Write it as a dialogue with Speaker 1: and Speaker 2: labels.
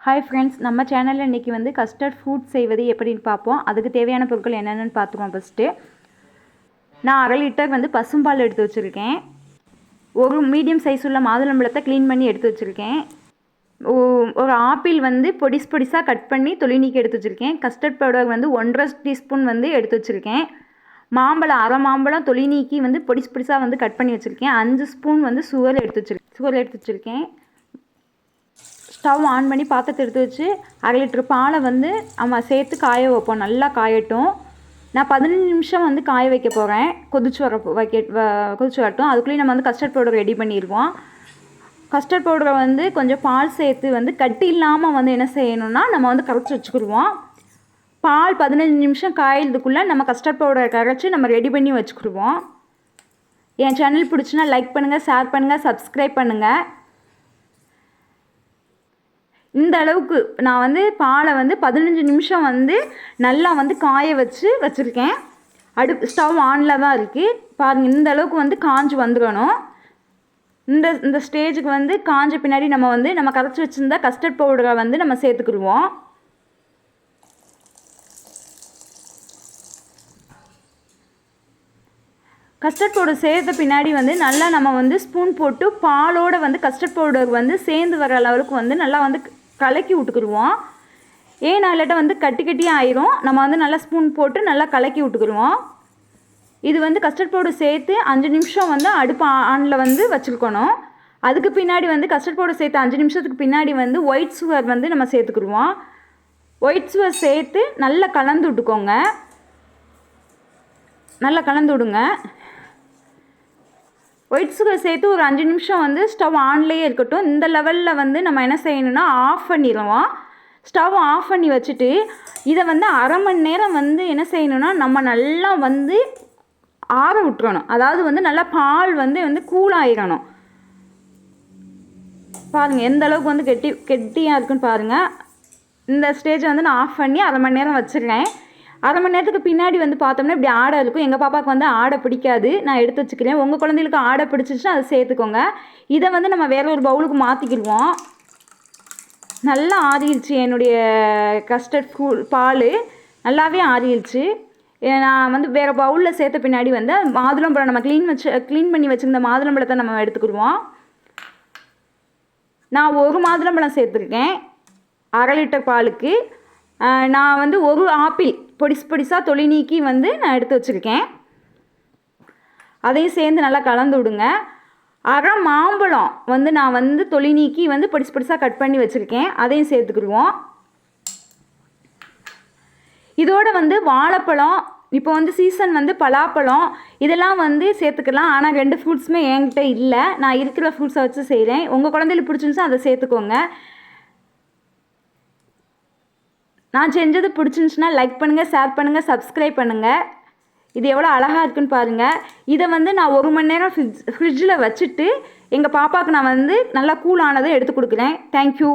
Speaker 1: Hi friends, நம்ம சேனலில் இன்றைக்கி வந்து கஸ்டர்ட் ஃப்ரூட் செய்வது எப்படின்னு பார்ப்போம். அதுக்கு தேவையான பொருட்கள் என்னென்னு பார்த்துருவோம். ஃபஸ்ட்டு நான் 1/2 லிட்டர் வந்து பசும்பால் எடுத்து வச்சுருக்கேன். ஒரு மீடியம் சைஸ் உள்ள மாதுளம்பழத்தை க்ளீன் பண்ணி எடுத்து வச்சுருக்கேன். ஒரு ஆப்பிள் வந்து பொடிசாக கட் பண்ணி தொலி நீக்கி எடுத்து வச்சுருக்கேன். கஸ்டர்ட் பவுடர் வந்து 1.5 டீஸ்பூன் வந்து எடுத்து வச்சுருக்கேன். மாம்பழம் 1/2 மாம்பழம் தொலி நீக்கி வந்து பொடிசாக வந்து கட் பண்ணி வச்சுருக்கேன். 5 ஸ்பூன் வந்து சுகர் எடுத்து வச்சுருக்கேன். ஸ்டவ் ஆன் பண்ணி பாத்திரத்தை எடுத்து வச்சு 1/2 லிட்டர் பாலை வந்து சேர்த்து காய வைப்போம். நல்லா காயட்டும். நான் 15 நிமிஷம் வந்து காய வைக்க போகிறேன். கொதிச்சு வரட்டும். அதுக்குள்ளேயும் நம்ம வந்து கஸ்டர்ட் பவுடர் ரெடி பண்ணிடுவோம். கஸ்டர்ட் பவுடரை வந்து கொஞ்சம் பால் சேர்த்து வந்து கட்டி இல்லாமல் வந்து என்ன செய்யணும்னா நம்ம வந்து கரைச்சி வச்சுக்கிடுவோம். பால் 15 நிமிஷம் காயறதுக்குள்ளே நம்ம கஸ்டர்ட் பவுடரை கரைச்சி நம்ம ரெடி பண்ணி வச்சுக்கிடுவோம். என் சேனல் பிடிச்சுன்னா லைக் பண்ணுங்கள், ஷேர் பண்ணுங்கள், சப்ஸ்கிரைப் பண்ணுங்கள். இந்த அளவுக்கு நான் வந்து பாலை வந்து 15 நிமிஷம் வந்து நல்லா வந்து காய வச்சுருக்கேன். ஸ்டவ் ஆனில் தான் இருக்குது. பாருங்கள், இந்த அளவுக்கு வந்து காஞ்சி வந்துடணும். இந்த ஸ்டேஜுக்கு வந்து காஞ்ச பின்னாடி நம்ம கரைச்சி வச்சுருந்த கஸ்டர்ட் பவுடரை வந்து நம்ம சேர்த்துக்கிடுவோம். கஸ்டர்ட் பவுடர் சேர்த்த பின்னாடி வந்து நல்லா நம்ம வந்து ஸ்பூன் போட்டு பாலோடு வந்து கஸ்டர்ட் பவுடர் வந்து சேர்ந்து வர அளவுக்கு வந்து நல்லா வந்து கலக்கி விட்டுக்கிடுவோம். ஏன்னா இல்லாட்ட வந்து கட்டியாக ஆயிரும். நம்ம வந்து நல்லா ஸ்பூன் போட்டு நல்லா கலக்கி விட்டுக்கிடுவோம். இது வந்து கஸ்டர்ட் பவுடர் சேர்த்து 5 நிமிஷம் வந்து அடுப்பு ஆனில் வந்து வச்சுருக்கணும். அதுக்கு பின்னாடி வந்து கஸ்டர்ட் பவுடர் சேர்த்து 5 நிமிஷத்துக்கு பின்னாடி வந்து ஒயிட் சுகர் வந்து நம்ம சேர்த்துக்கிடுவோம். ஒயிட் சுகர் சேர்த்து நல்லா கலந்து விட்டுக்கோங்க. நல்லா கலந்து விடுங்க. ஒயிட் சுகர் சேர்த்து ஒரு 5 நிமிஷம் வந்து ஸ்டவ் ஆன்லேயே இருக்கட்டும். இந்த லெவலில் வந்து நம்ம என்ன செய்யணும்னா ஆஃப் பண்ணிடுவோம். ஸ்டவ் ஆஃப் பண்ணி வச்சுட்டு இதை வந்து 1/2 மணி நேரம் வந்து என்ன செய்யணும்னா நம்ம நல்லா வந்து ஆற விட்டுறணும். அதாவது வந்து நல்லா பால் வந்து கூலாயிடணும். பாருங்கள் எந்த அளவுக்கு வந்து கெட்டியாக இருக்குன்னு பாருங்கள். இந்த ஸ்டேஜை வந்து நான் ஆஃப் பண்ணி 1/2 மணி நேரம் வச்சுருக்கேன். 1/2 மணி நேரத்துக்கு பின்னாடி வந்து பார்த்தோம்னா இப்படி ஆடை இருக்கும். எங்கள் பாப்பாவுக்கு வந்து ஆடை பிடிக்காது. நான் எடுத்து வச்சுக்கிறேன். உங்கள் குழந்தைகளுக்கு ஆடை பிடிச்சிச்சுன்னா அதை சேர்த்துக்கோங்க. இதை வந்து நம்ம வேறு ஒரு பவுலுக்கு மாற்றிக்கிடுவோம். நல்லா ஆறிடுச்சு. என்னுடைய கஸ்டர்ட் பால் நல்லாவே ஆறிடுச்சு. நான் வந்து வேறு பவுலில் சேர்த்த பின்னாடி வந்து மாதுளம்பழம் நம்ம க்ளீன் பண்ணி வச்சுருந்த மாதுளம்பழத்தை நம்ம எடுத்துக்கிடுவோம். நான் ஒரு மாதுளம்பழம் சேர்த்துருக்கேன் 1/2 லிட்டர் பாலுக்கு. நான் வந்து ஒரு ஆப்பிள் பொடிசாக தொலி நீக்கி வந்து நான் எடுத்து வச்சுருக்கேன். அதையும் சேர்ந்து நல்லா கலந்து விடுங்க. 1/2 மாம்பழம் வந்து நான் வந்து தொலி நீக்கி வந்து பொடிசாக கட் பண்ணி வச்சுருக்கேன். அதையும் சேர்த்துக்கிடுவோம். இதோட வந்து வாழைப்பழம், இப்போ வந்து சீசன் வந்து பலாப்பழம், இதெல்லாம் வந்து சேர்த்துக்கலாம். ஆனால் 2 ஃப்ரூட்ஸுமே என்கிட்ட இல்லை. நான் இருக்கிற ஃப்ரூட்ஸை வச்சு செய்கிறேன். உங்கள் குழந்தைகளுக்கு பிடிச்சிருந்துச்சா அதை சேர்த்துக்கோங்க. நான் செஞ்சது பிடிச்சிருந்துச்சுன்னா லைக் பண்ணுங்கள், ஷேர் பண்ணுங்கள், சப்ஸ்கிரைப் பண்ணுங்கள். இது எவ்வளோ அழகாக இருக்குன்னு பாருங்கள். இதை வந்து நான் 1 மணி நேரம் ஃப்ரிட்ஜில் வச்சுட்டு எங்கள் பாப்பாவுக்கு நான் வந்து நல்லா கூல் ஆனதை எடுத்து கொடுக்குறேன். தேங்க்யூ.